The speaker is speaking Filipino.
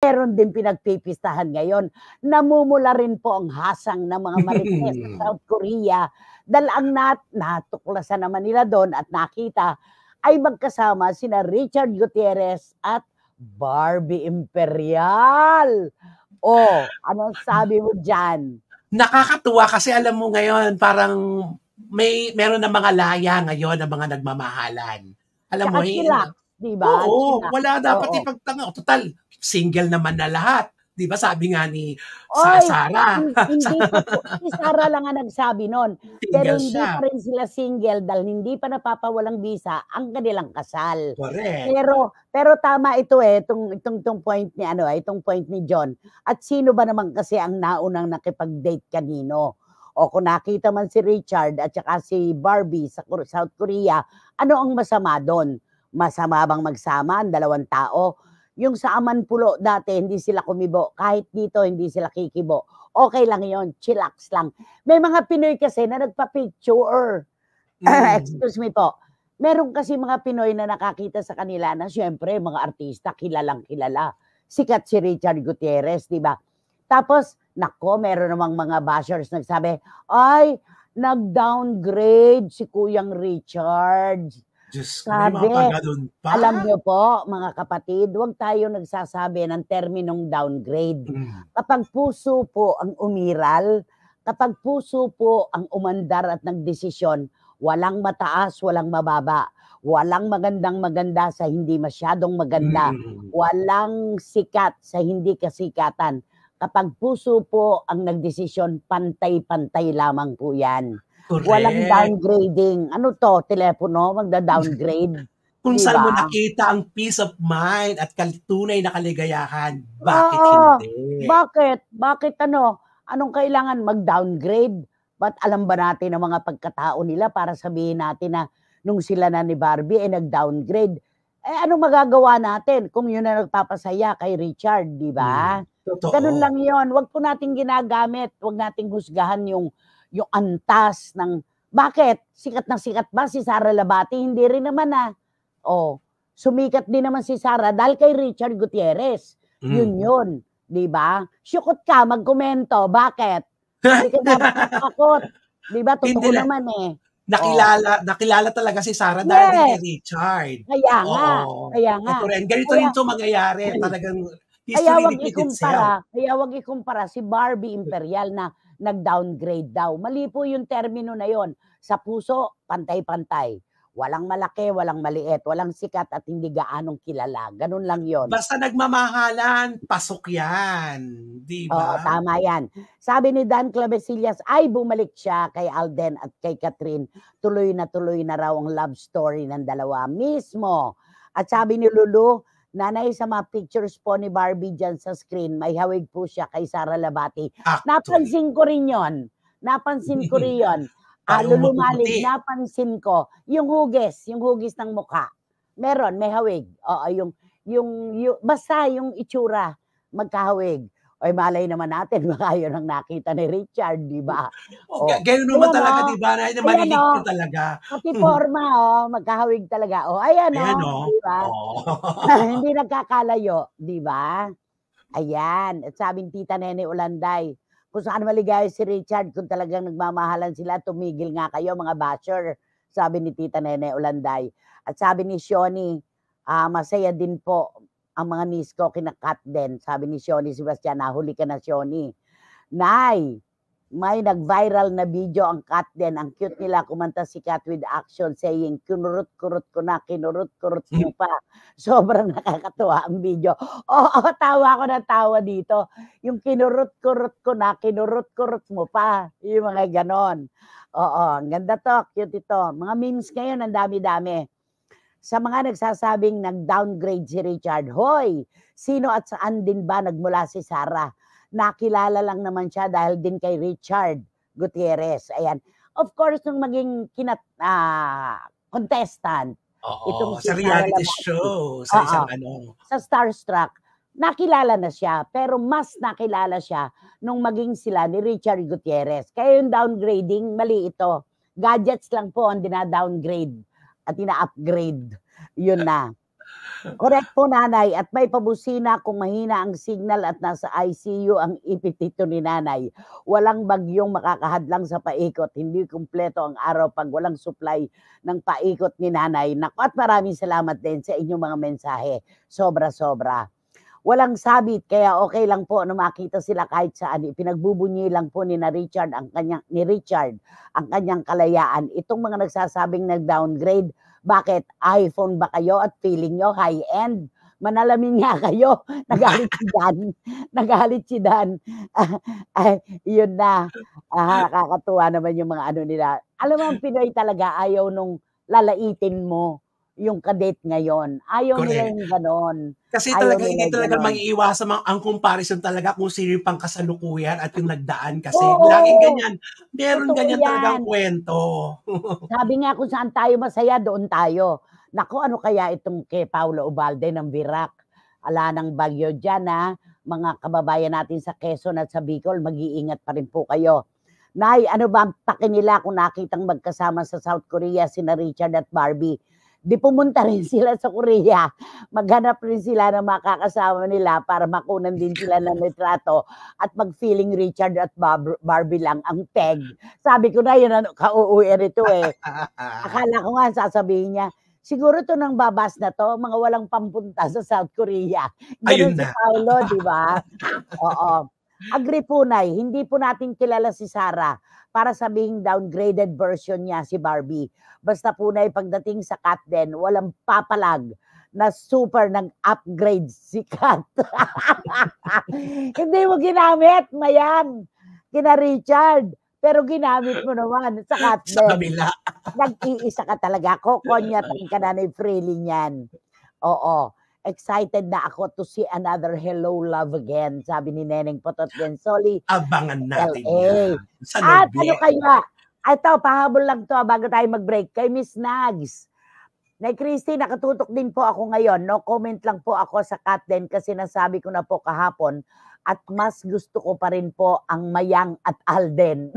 meron din pinagpipistahan ngayon. Namumula rin po ang hasang ng mga marites sa South Korea dahil ang natuklasan naman nila doon at nakita ay magkasama sina Richard Gutierrez at Barbie Imperial. Oh, anong sabi mo dyan? Nakakatuwa kasi alam mo ngayon, parang meron na mga laya ngayon ng mga nagmamahalan. Alam mo, chillax, di ba? Oo, Chillax. wala dapat ipagtanong. Total, single naman na lahat. Di ba sabi nga ni Oy, Sara? hindi pa po. Si Sara lang nga nagsabi nun. Pero Single hindi siya. pa rin sila single dahil hindi pa napapawalang visa ang kanilang kasal. Correct. Pero tama ito itong point ni itong point ni John. At sino ba naman kasi ang naunang nakipag-date kanino? O kung nakita man si Richard at saka si Barbie sa South Korea, ano ang masama doon? Masama bang magsama ang dalawang tao? Yung sa Amanpulo dati, hindi sila kumibo. Kahit dito, hindi sila kikibo. Okay lang yon, chillax lang. May mga Pinoy kasi na nagpa-picture. Excuse me po. Meron kasi mga Pinoy na nakakita sa kanila na syempre, mga artista, kilalang kilala. Sikat si Richard Gutierrez, di ba? Tapos, nako, meron namang mga bashers nagsabi, ay, nag-downgrade si Kuyang Richard. Diyos, Sabi, may mga ganun pa? alam niyo po, mga kapatid, huwag tayo nagsasabi ng terminong downgrade. Kapag puso po ang umiral, kapag puso po ang umandar at nagdesisyon, walang mataas, walang mababa. Walang magandang-maganda sa hindi masyadong maganda. Walang sikat sa hindi kasikatan. Kapag puso po ang nagdesisyon, pantay-pantay lamang po yan. Correct. Walang downgrading. Ano to? Telepono? Magda-downgrade? Kung Diba? saan mo nakita ang peace of mind at tunay na kaligayahan, bakit hindi? Bakit Anong kailangan mag-downgrade? Ba't alam ba natin ang mga pagkatao nila para sabihin natin na nung sila na ni Barbie nag-downgrade? Anong magagawa natin kung yun na nagpapasaya kay Richard, di ba? Ganun lang yon. Wag po natin ginagamit. Wag nating husgahan yung antas ng, bakit? Sikat na sikat ba si Sara Labati? Hindi rin naman sumikat din naman si Sara dahil kay Richard Gutierrez. Yun. Di ba? Syukot ka, magkomento. Bakit? Hindi ka dapat natakot. Di ba? Totoo naman Nakilala talaga si Sara dahil din kay Richard. Kaya nga. Ganito rin ito mangyayari. Talagang history repeat itself. Kaya wag ikumpara si Barbie Imperial na nag-downgrade daw. Mali po yung termino na yon. Sa puso, pantay-pantay. Walang malaki, walang maliit, walang sikat at hindi gaanong kilala. Ganun lang yon. Basta nagmamahalan, pasok yan. Di ba? Oo, tama yan. Sabi ni Dan Clavesillas, ay bumalik siya kay Alden at kay Catherine. Tuloy na raw ang love story ng dalawa mismo. At sabi ni Lulu, nanay, sa mga pictures po ni Barbie dyan sa screen, may hawig po siya kay Sara Labati. Napansin ko rin yon. Lulumalig, napansin ko. Yung hugis ng mukha. Meron, may hawig. Oo, basta yung itsura, magkahawig. Oy, malay naman natin, baka yun ang nakita ni Richard, di ba? Ganun naman talaga, di ba? Malilig ka talaga. Pati forma, magkahawig talaga. Ayan, di ba? Hindi nagkakalayo, di ba? Ayan. At sabi ni Tita Nene Ulanday, kung saan maligaya si Richard, kung talagang nagmamahalan sila, tumigil nga kayo, mga basher. Sabi ni Tita Nene Ulanday. At sabi ni Shoni, masaya din po ang mga niece ko kinakat din. Sabi ni Shoni Sebastian, nahuli ka na, Shoni. Nay, may nag-viral na video ang Kat din. Ang cute nila, kumanta si Kat with action saying, kinurut-kurut ko na, kinurut-kurut mo pa. Sobrang nakakatuwa ang video. Tawa ko na tawa dito. Yung kinurut-kurut ko na, kinurut-kurut mo pa. Yung mga ganon. Ang ganda to, cute ito. Mga memes ngayon, ang dami-dami. Sa mga nagsasabing nag-downgrade si Richard, hoy, sino at saan din ba nagmula si Sara? Nakilala lang naman siya dahil din kay Richard Gutierrez. Ayan. Of course, nung maging contestant, itong sa reality show, sa isang sa Starstruck, nakilala na siya, pero mas nakilala siya nung maging sila ni Richard Gutierrez. Kaya yung downgrading, mali ito. Gadgets lang po ang dina-downgrade at ina-upgrade. Yun na. Correct po, nanay, at may pabusina kung mahina ang signal at nasa ICU ang ipitito ni nanay. Walang bagyong makakahadlang sa paikot. Hindi kumpleto ang araw pag walang supply ng paikot ni nanay. Naku, at maraming salamat din sa inyong mga mensahe. Sobra-sobra. Walang sabit, kaya okay lang po na makita sila kahit saan. Pinagbubunyi lang po ni Richard ang kanyang kalayaan. Itong mga nagsasabing nag-downgrade, bakit? iPhone ba kayo at feeling nyo high-end? Manalamin nga kayo. Nagalit si Dan. Nagalit si Dan. Yun na. Nakakatuwa naman yung mga ano nila. Alam mo, ang Pinoy talaga ayaw nung lalaitin mo yung kadate ngayon. Ayaw nila yung ganon. Kasi talaga hindi talaga maiiwasan ang comparison talaga kung sino yung pangkasalukuyan at yung nagdaan kasi. Laging ganyan. Meron ganyan talagang kwento. Sabi nga kung saan tayo masaya, doon tayo. Naku, ano kaya itong kay Paulo Ubalde ng Virac? Ala ng bagyo dyan, ha? Mga kababayan natin sa Quezon at sa Bicol, mag-iingat pa rin po kayo. Nay, ano ba ang paki nila kung nakitang magkasama sa South Korea sina Richard at Barbie? Di pumunta rin sila sa Korea. Maghanap rin sila ng makakasama nila para makunan din sila ng litrato at mag-feeling Richard at Barbie lang ang peg. Sabi ko na yun, ano, kauuwi rito eh. Akala ko nga sasabihin niya, siguro to nang babas na to, mga walang pampunta sa South Korea. Ganun si Paolo, di ba? Oo. Agree po, Nay. Hindi po natin kilala si Sarah para sabihing downgraded version niya si Barbie. Basta po, Nay, pagdating sa Kat din, walang papalag na super nag-upgrade si Kat. Hindi mo ginamit, Mayang. Kina Richard. Pero ginamit mo naman sa Kat din. Sa kabila. Nag-iisa ka talaga. Kokonyatan ka na ni Freely niyan. Oo. Excited na ako to see another Hello Love Again, sabi ni Neneng Potot Gensoli. Abangan natin yan. At ano kaya? Ito, pahabol lang to bago tayo mag-break. Kay Miss Nags. Nay Christy, nakatutok din po ako ngayon. No comment lang po ako sa Kat din kasi nasabi ko na po kahapon at mas gusto ko pa rin po ang Mayang at Alden.